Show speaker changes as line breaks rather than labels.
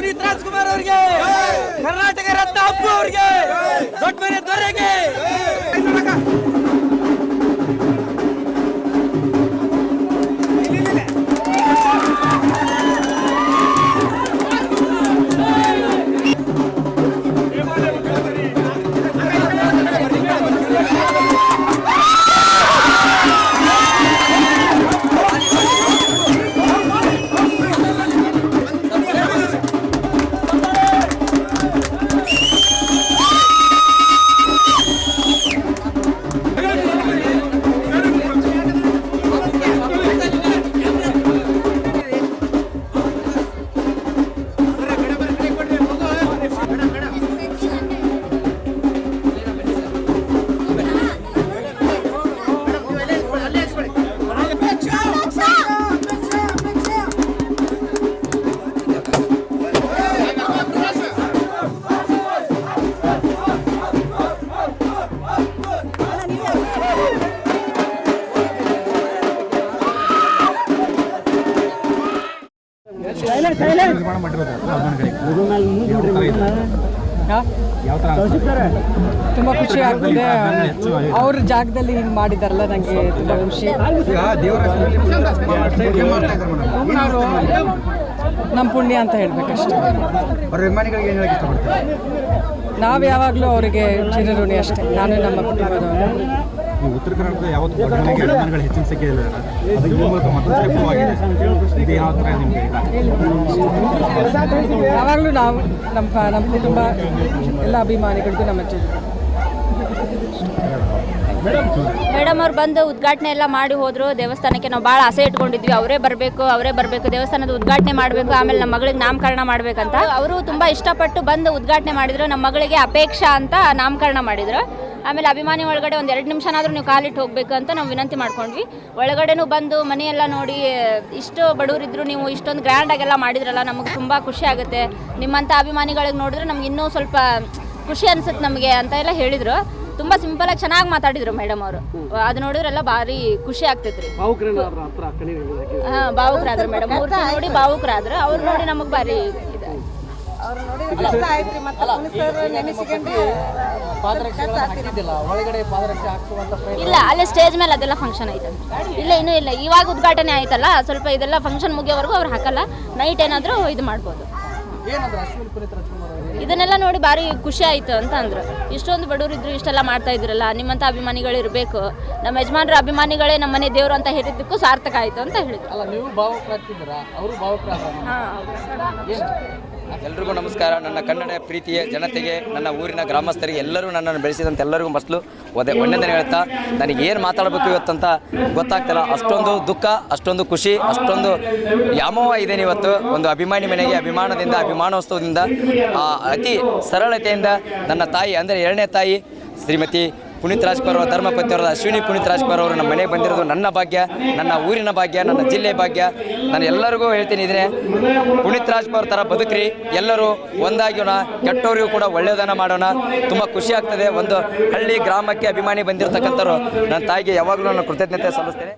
ಪುನೀತ್ ರಾಜ್ಕುಮಾರ್ ಅವರಿಗೆ, ಕರ್ನಾಟಕ ರತ್ನ ಅಪ್ಪು ಅವರಿಗೆ, ದೊಡ್ಡ ಮನೆ ದೊರೆಗೆ.
ತುಂಬ ಖುಷಿ ಆಗ್ತಿದೆ. ಅವ್ರ ಜಾಗದಲ್ಲಿ ಹಿಂಗೆ ಮಾಡಿದಾರಲ್ಲ, ನನಗೆ ತುಂಬ ಖುಷಿ. ನಮ್ಮ ಪುಣ್ಯ ಅಂತ ಹೇಳ್ಬೇಕಷ್ಟೇ. ನಾವು ಯಾವಾಗಲೂ ಅವರಿಗೆ ಚಿರಋಣಿ ಅಷ್ಟೇ, ನಾನು ನಮ್ಮ ಕುಟುಂಬದವರು.
ಉತ್ತರ ಕರ್ನಾಟಕದ ಯಾವತ್ತು ಅಭಿಮಾನಿಗಳು ಹೆಚ್ಚಿನ ಸಂಖ್ಯೆ ಇಲ್ಲ, ಅದು ಈ ಮೂಲಕ ಮತ್ತೊಂದು ಇದು ಯಾವ ಥರ ನಿಮಗೆ?
ಯಾವಾಗಲೂ ನಾವು ನಮ್ಮ ಕುಟುಂಬ ಎಲ್ಲ ಅಭಿಮಾನಿಗಳಿಗೂ ನಮ್ಮ
ಮೇಡಮ್ ಅವ್ರು ಬಂದು ಉದ್ಘಾಟನೆ ಎಲ್ಲ ಮಾಡಿ ಹೋದರು. ದೇವಸ್ಥಾನಕ್ಕೆ ನಾವು ಭಾಳ ಆಸೆ ಇಟ್ಕೊಂಡಿದ್ವಿ, ಅವರೇ ಬರಬೇಕು ದೇವಸ್ಥಾನದ ಉದ್ಘಾಟನೆ ಮಾಡಬೇಕು, ಆಮೇಲೆ ನಮ್ಮ ಮಗಳಿಗೆ ನಾಮಕರಣ ಮಾಡಬೇಕಂತ. ಅವರು ತುಂಬ ಇಷ್ಟಪಟ್ಟು ಬಂದು ಉದ್ಘಾಟನೆ ಮಾಡಿದರು. ನಮ್ಮ ಮಗಳಿಗೆ ಅಪೇಕ್ಷಾ ಅಂತ ನಾಮಕರಣ ಮಾಡಿದರು. ಆಮೇಲೆ ಅಭಿಮಾನಿ ಒಳಗಡೆ ಒಂದು 2 ನಿಮಿಷನಾದರೂ ನೀವು ಕಾಲಿಟ್ಟು ಹೋಗಬೇಕು ಅಂತ ನಾವು ವಿನಂತಿ ಮಾಡ್ಕೊಂಡ್ವಿ. ಒಳಗಡೆನೂ ಬಂದು ಮನೆಯೆಲ್ಲ ನೋಡಿ, ಇಷ್ಟು ಬಡವರಿದ್ರು, ನೀವು ಇಷ್ಟೊಂದು ಗ್ರ್ಯಾಂಡಾಗೆಲ್ಲ ಮಾಡಿದ್ರಲ್ಲ, ನಮಗೆ ತುಂಬ ಖುಷಿ ಆಗುತ್ತೆ. ನಿಮ್ಮಂಥ ಅಭಿಮಾನಿಗಳಿಗೆ ನೋಡಿದ್ರೆ ನಮ್ಗೆ ಇನ್ನೂ ಸ್ವಲ್ಪ ಖುಷಿ ಅನಿಸುತ್ತೆ ನಮಗೆ ಅಂತ ಎಲ್ಲ ಹೇಳಿದರು. ತುಂಬ ಸಿಂಪಲಾಗಿ ಚೆನ್ನಾಗಿ ಮಾತಾಡಿದ್ರು ಮೇಡಮ್ ಅವರು. ಅದು ನೋಡಿದ್ರೆಲ್ಲ ಭಾರಿ ಖುಷಿ ಆಗ್ತೈತ್ರಿ. ಭಾವುಕರಾದ್ರು ಮೇಡಮ್, ಅವ್ರು ನೋಡಿ ಭಾವುಕರಾದ್ರು. ಅವ್ರು ನೋಡಿ ನಮಗೆ ಭಾರಿ ಇಲ್ಲ, ಅಲ್ಲೇ ಸ್ಟೇಜ್ ಮೇಲೆ ಅದೆಲ್ಲ ಫಂಕ್ಷನ್ ಆಯ್ತಲ್ಲ. ಇನ್ನೂ ಇಲ್ಲ, ಇವಾಗ ಉದ್ಘಾಟನೆ ಆಯ್ತಲ್ಲ, ಸ್ವಲ್ಪ ಇದೆಲ್ಲ ಫಂಕ್ಷನ್ ಮುಗಿಯೋವರೆಗೂ ಅವ್ರು ಹಾಕಲ್ಲ. ನೈಟ್ ಏನಾದರೂ ಇದು ಮಾಡ್ಬೋದು. ಇದನ್ನೆಲ್ಲ ನೋಡಿ ಭಾರಿ ಖುಷಿ ಆಯಿತು ಅಂತ ಅಂದರು. ಇಷ್ಟೊಂದು ಬಡವರು ಇದ್ರು, ಇಷ್ಟೆಲ್ಲ ಮಾಡ್ತಾ ಇದ್ರಲ್ಲ, ನಿಮ್ಮಂಥ ಅಭಿಮಾನಿಗಳು ಇರಬೇಕು, ನಮ್ಮ ಯಜಮಾನ್ರ ಅಭಿಮಾನಿಗಳೇ ನಮ್ಮ ಮನೆ ದೇವರು ಅಂತ ಹೇಳಿದ್ದಕ್ಕೂ ಸಾರ್ಥಕ ಆಯಿತು ಅಂತ ಹೇಳಿದ್ರು.
ಎಲ್ರಿಗೂ ನಮಸ್ಕಾರ. ನನ್ನ ಕನ್ನಡ ಪ್ರೀತಿಯ ಜನತೆಗೆ, ನನ್ನ ಊರಿನ ಗ್ರಾಮಸ್ಥರಿಗೆ, ಎಲ್ಲರೂ ನನ್ನನ್ನು ಬೆಳೆಸಿದಂಥ ಎಲ್ಲರಿಗೂ ಮಸ್ಲು ಒಂದನೇ ಹೇಳ್ತಾ, ನನಗೆ ಏನು ಮಾತಾಡಬೇಕು ಇವತ್ತಂತ ಗೊತ್ತಾಗ್ತಿಲ್ಲ. ಅಷ್ಟೊಂದು ದುಃಖ, ಅಷ್ಟೊಂದು ಖುಷಿ, ಅಷ್ಟೊಂದು ಯಾಮೋಹ ಇದ್ದೇನೆ ಇವತ್ತು. ಒಂದು ಅಭಿಮಾನಿ ಮನೆಗೆ ಅಭಿಮಾನದಿಂದ, ಅಭಿಮಾನೋತ್ಸವದಿಂದ, ಅತಿ ಸರಳತೆಯಿಂದ ನನ್ನ ತಾಯಿ ಅಂದರೆ 2ನೇ ತಾಯಿ ಶ್ರೀಮತಿ ಪುನೀತ್ ರಾಜ್ಕುಮಾರ್ ಅವರ ಧರ್ಮಪತಿಯವರಾದ ಅಶ್ವಿನಿ ಪುನೀತ್ ರಾಜ್ಕುಮಾರ್ ಅವರು ನಮ್ಮ ಮನೆಗೆ ಬಂದಿರೋದು ನನ್ನ ಭಾಗ್ಯ, ನನ್ನ ಊರಿನ ಭಾಗ್ಯ, ನನ್ನ ಜಿಲ್ಲೆ ಭಾಗ್ಯ. ನಾನು ಎಲ್ಲರಿಗೂ ಹೇಳ್ತೀನಿ, ಇದ್ರೆ ಪುನೀತ್ ರಾಜ್ಕುಮಾರ್ ಥರ ಬದುಕ್ರಿ, ಎಲ್ಲರೂ ಒಂದಾಗಿರೋಣ, ಕೆಟ್ಟವರಿಗೂ ಕೂಡ ಒಳ್ಳೆಯದನ್ನು ಮಾಡೋಣ. ತುಂಬ ಖುಷಿ ಆಗ್ತದೆ. ಒಂದು ಹಳ್ಳಿ ಗ್ರಾಮಕ್ಕೆ ಅಭಿಮಾನಿ ಬಂದಿರತಕ್ಕಂಥವ್ರು ನನ್ನ ತಾಯಿಗೆ ಯಾವಾಗಲೂ ನಾನು ಕೃತಜ್ಞತೆ ಸಲ್ಲಿಸ್ತೇನೆ.